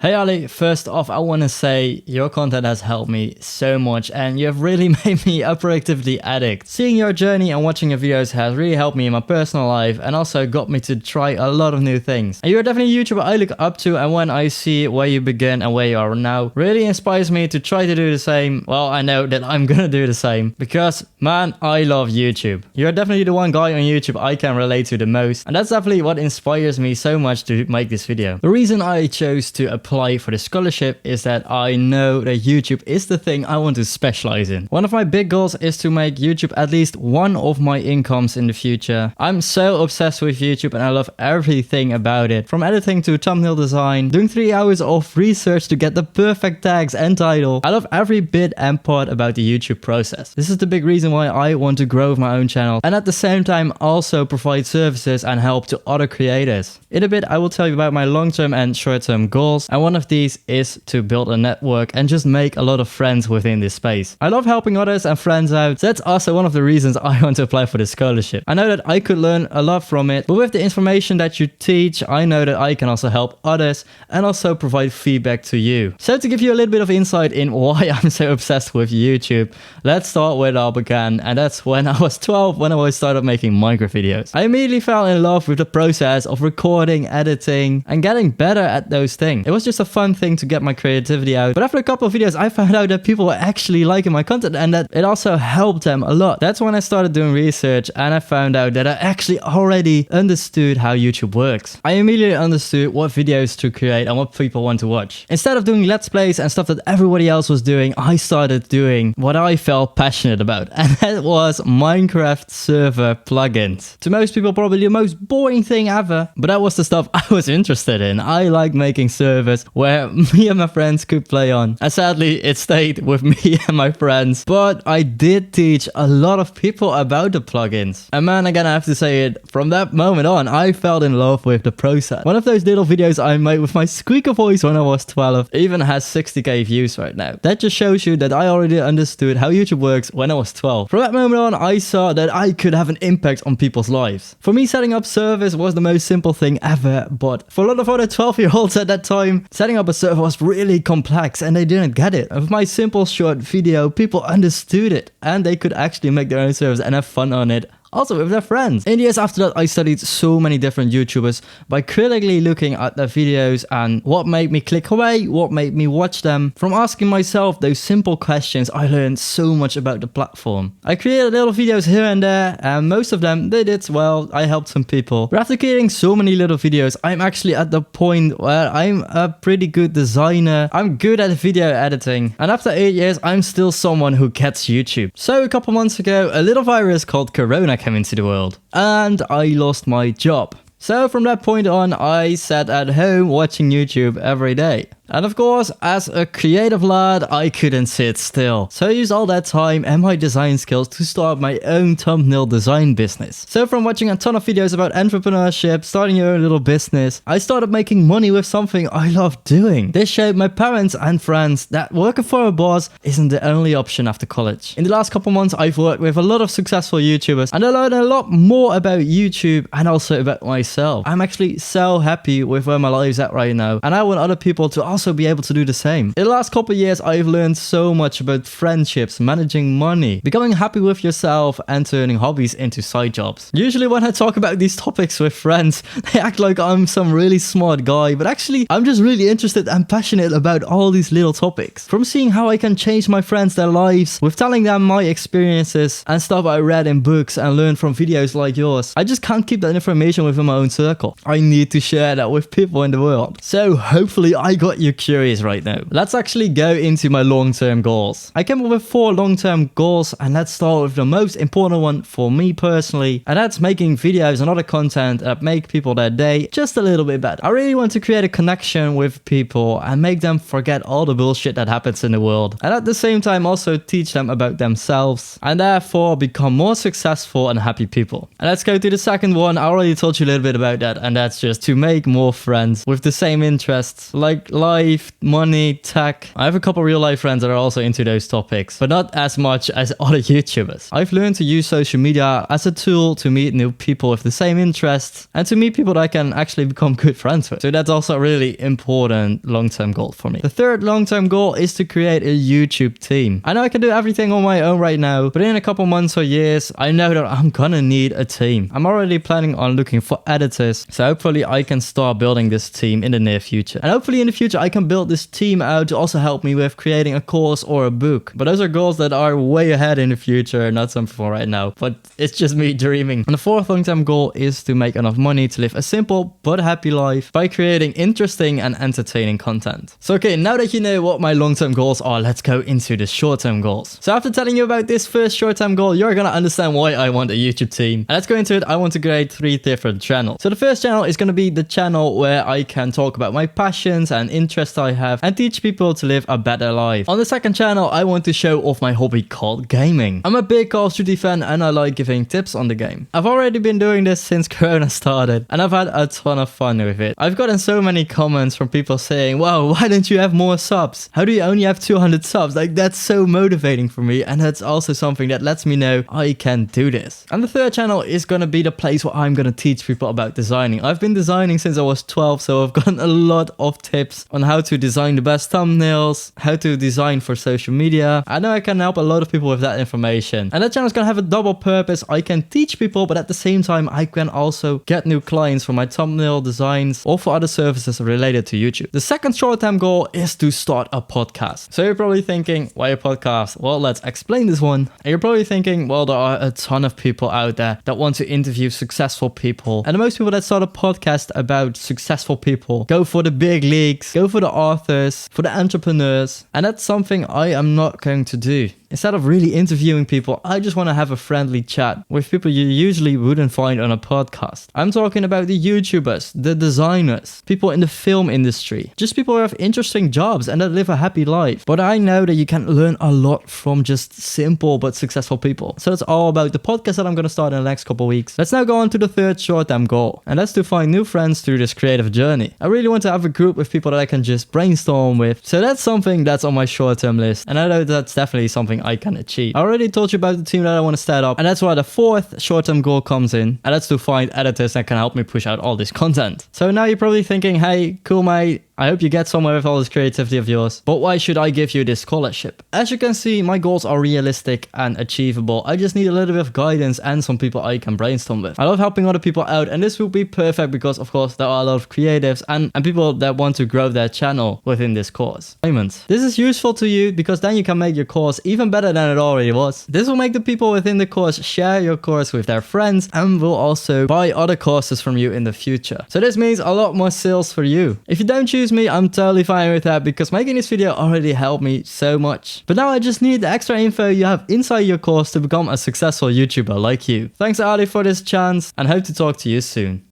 Hey Ali, first off, I want to say your content has helped me so much and you have really made me a productivity addict. Seeing your journey and watching your videos has really helped me in my personal life and also got me to try a lot of new things. And you're definitely a YouTuber I look up to, and when I see where you began and where you are now, really inspires me to try to do the same. Well, I know that I'm gonna do the same because, man, I love YouTube. You're definitely the one guy on YouTube I can relate to the most, and that's definitely what inspires me so much to make this video. The reason I chose to apply for the scholarship is that I know that YouTube is the thing I want to specialize in. One of my big goals is to make YouTube at least one of my incomes in the future. I'm so obsessed with YouTube and I love everything about it. From editing to thumbnail design, doing 3 hours of research to get the perfect tags and title. I love every bit and part about the YouTube process. This is the big reason why I want to grow my own channel and at the same time also provide services and help to other creators. In a bit I will tell you about my long-term and short-term goals, and one of these is to build a network and just make a lot of friends within this space. I love helping others and friends out, so that's also one of the reasons I want to apply for this scholarship. I know that I could learn a lot from it, but with the information that you teach, I know that I can also help others and also provide feedback to you. So to give you a little bit of insight in why I'm so obsessed with YouTube, let's start where it all began, and that's when I was 12, when I started making Minecraft videos. I immediately fell in love with the process of recording, editing, and getting better at those things. It was just a fun thing to get my creativity out, but after a couple of videos I found out that people were actually liking my content and that it also helped them a lot. That's when I started doing research and I found out that I actually already understood how YouTube works. I immediately understood what videos to create and what people want to watch. Instead of doing let's plays and stuff that everybody else was doing, I started doing what I felt passionate about, and that was Minecraft server plugins. To most people probably the most boring thing ever, but that was the stuff I was interested in. I like making servers where me and my friends could play on. And sadly, it stayed with me and my friends. But I did teach a lot of people about the plugins. And man, again, I have to say it, from that moment on, I fell in love with the process. One of those little videos I made with my squeaker voice when I was 12 even has 60k views right now. That just shows you that I already understood how YouTube works when I was 12. From that moment on, I saw that I could have an impact on people's lives. For me, setting up servers was the most simple thing ever, but for a lot of other 12-year-olds at that time, setting up a server was really complex and they didn't get it. With my simple short video, people understood it and they could actually make their own servers and have fun on it. Also with their friends. In the years after that, I studied so many different YouTubers by critically looking at their videos and what made me click away, what made me watch them. From asking myself those simple questions, I learned so much about the platform. I created little videos here and there, and most of them, they did well. I helped some people. But after creating so many little videos, I'm actually at the point where I'm a pretty good designer. I'm good at video editing. And after 8 years, I'm still someone who gets YouTube. So a couple months ago, a little virus called Corona came into the world and I lost my job. So from that point on, I sat at home watching YouTube every day. And of course, as a creative lad, I couldn't sit still. So I used all that time and my design skills to start my own thumbnail design business. So from watching a ton of videos about entrepreneurship, starting your own little business, I started making money with something I love doing. This showed my parents and friends that working for a boss isn't the only option after college. In the last couple months, I've worked with a lot of successful YouTubers and I learned a lot more about YouTube and also about myself. I'm actually so happy with where my life is at right now, and I want other people to also be able to do the same. In the last couple of years, I've learned so much about friendships, managing money, becoming happy with yourself, and turning hobbies into side jobs. Usually when I talk about these topics with friends, they act like I'm some really smart guy, but actually I'm just really interested and passionate about all these little topics. From seeing how I can change my friends' their lives, with telling them my experiences and stuff I read in books and learned from videos like yours. I just can't keep that information within my own circle. I need to share that with people in the world. So hopefully I got you curious right now. Let's actually go into my long-term goals. I came up with 4 long-term goals, and let's start with the most important one for me personally, and that's making videos and other content that make people their day just a little bit better. I really want to create a connection with people and make them forget all the bullshit that happens in the world, and at the same time also teach them about themselves and therefore become more successful and happy people. And let's go to the second one. I already told you a little bit about that, and that's just to make more friends with the same interests like life, life, money, tech. I have a couple real life friends that are also into those topics, but not as much as other YouTubers. I've learned to use social media as a tool to meet new people with the same interests and to meet people that I can actually become good friends with. So that's also a really important long-term goal for me. The third long-term goal is to create a YouTube team. I know I can do everything on my own right now, but in a couple months or years, I know that I'm gonna need a team. I'm already planning on looking for editors, so hopefully I can start building this team in the near future. And hopefully in the future I can build this team out to also help me with creating a course or a book. But those are goals that are way ahead in the future, not something for right now, but it's just me dreaming. And the fourth long-term goal is to make enough money to live a simple but happy life by creating interesting and entertaining content. So okay, now that you know what my long-term goals are, let's go into the short-term goals. So after telling you about this first short-term goal, you're gonna understand why I want a YouTube team. And let's go into it. I want to create 3 different channels. So the first channel is gonna be the channel where I can talk about my passions and interests I have and teach people to live a better life. On the second channel, I want to show off my hobby called gaming. I'm a big Call of Duty fan and I like giving tips on the game. I've already been doing this since Corona started and I've had a ton of fun with it. I've gotten so many comments from people saying, wow, why don't you have more subs? How do you only have 200 subs? Like, that's so motivating for me, and that's also something that lets me know I can do this. And the third channel is gonna be the place where I'm gonna teach people about designing. I've been designing since I was 12, so I've gotten a lot of tips on how to design the best thumbnails, how to design for social media. I know I can help a lot of people with that information. And that channel is gonna have a double purpose. I can teach people, but at the same time, I can also get new clients for my thumbnail designs or for other services related to YouTube. The second short-term goal is to start a podcast. So you're probably thinking, why a podcast? Well, let's explain this one. And you're probably thinking, well, there are a ton of people out there that want to interview successful people. And most people that start a podcast about successful people go for the big leagues, go for the authors, for the entrepreneurs. And that's something I am not going to do. Instead of really interviewing people, I just want to have a friendly chat with people you usually wouldn't find on a podcast. I'm talking about the YouTubers, the designers, people in the film industry, just people who have interesting jobs and that live a happy life. But I know that you can learn a lot from just simple but successful people. So it's all about the podcast that I'm going to start in the next couple of weeks. Let's now go on to the third short-term goal, and that's to find new friends through this creative journey. I really want to have a group with people that I can just brainstorm with. So that's something that's on my short-term list, and I know that's definitely something I can achieve. I already told you about the team that I want to start up, and that's why the fourth short-term goal comes in, and that's to find editors that can help me push out all this content. So now you're probably thinking, hey, cool mate, I hope you get somewhere with all this creativity of yours, but why should I give you this scholarship? As you can see, my goals are realistic and achievable. I just need a little bit of guidance and some people I can brainstorm with. I love helping other people out, and this will be perfect because, of course, there are a lot of creatives and people that want to grow their channel within this course. This is useful to you because then you can make your course even better than it already was. This will make the people within the course share your course with their friends and will also buy other courses from you in the future. So this means a lot more sales for you. If you don't choose me, I'm totally fine with that because making this video already helped me so much. But now I just need the extra info you have inside your course to become a successful YouTuber like you. Thanks Ali for this chance and hope to talk to you soon.